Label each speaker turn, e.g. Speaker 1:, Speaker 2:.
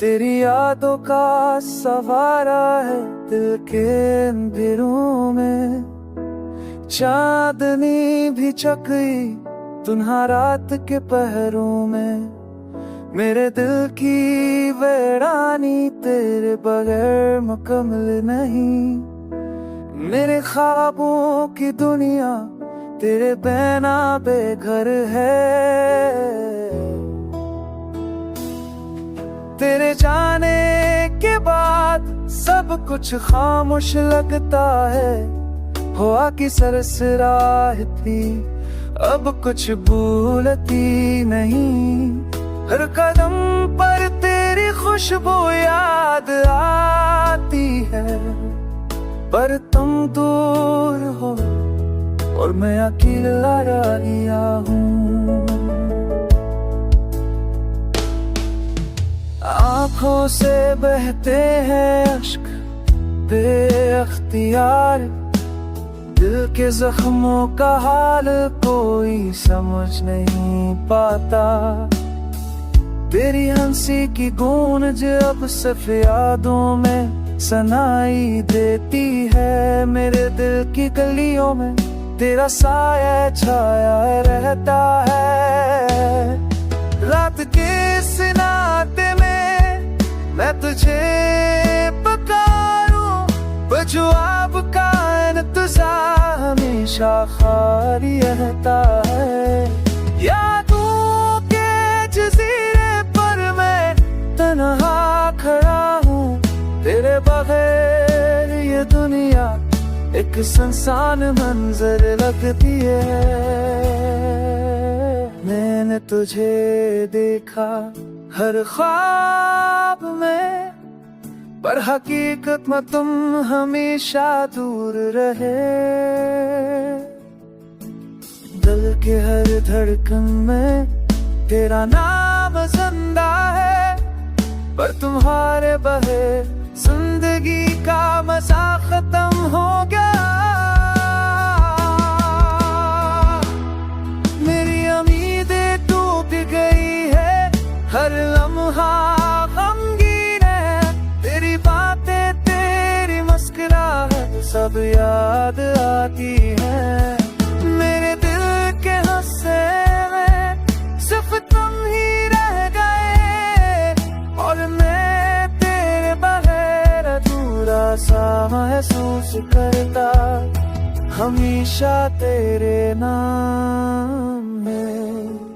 Speaker 1: तेरी यादों का सवारा है दिल के अंधेरों में। चांदनी भी चक गई तुन्हा रात के पहरों में। मेरे दिल की वीरानी तेरे बगैर मुकम्मल नहीं। मेरे ख्वाबों की दुनिया तेरे बिना बेघर है। तेरे जाने के बाद सब कुछ खामोश लगता है। हवा की सरसराहट थी अब कुछ भूलती नहीं। हर कदम पर तेरी खुशबू याद आती है। पर तुम दूर हो और मैं अकेला रहा हूँ। आँखों से बहते हैं अश्क बेअख्तियार। दिल के जख्मों का हाल कोई समझ नहीं पाता। तेरी हंसी की गूंज अब सिर्फ यादों में सुनाई देती है। मेरे दिल की गलियों में तेरा साया छाया रहता है। रात के सिनाते में मैं तुझे पुकारूं, बजवाब का इंतजार हमेशा खाली रहता है। यादों के जजीरे पर मैं तन्हा खड़ा हूँ। तेरे बगैर ये दुनिया एक सुनसान मंजर लगती है। मैंने तुझे देखा हर ख्वाब में, पर हकीकत में तुम हमेशा दूर रहे। दिल के हर धड़कन में तेरा नाम जिंदा है। पर तुम्हारे बहे जिंदगी का मजा खत्म हो गया। मेरी उम्मीदें टूट गई है, हर लम्हा गमगीन है। तेरी बातें तेरी मुस्कुराहट सब याद आती है। मेरे दिल के हिस्से में सिर्फ तुम ही रह गए और मैं तेरे बगैर अधूरा सा महसूस करता। हमेशा तेरे नाम है।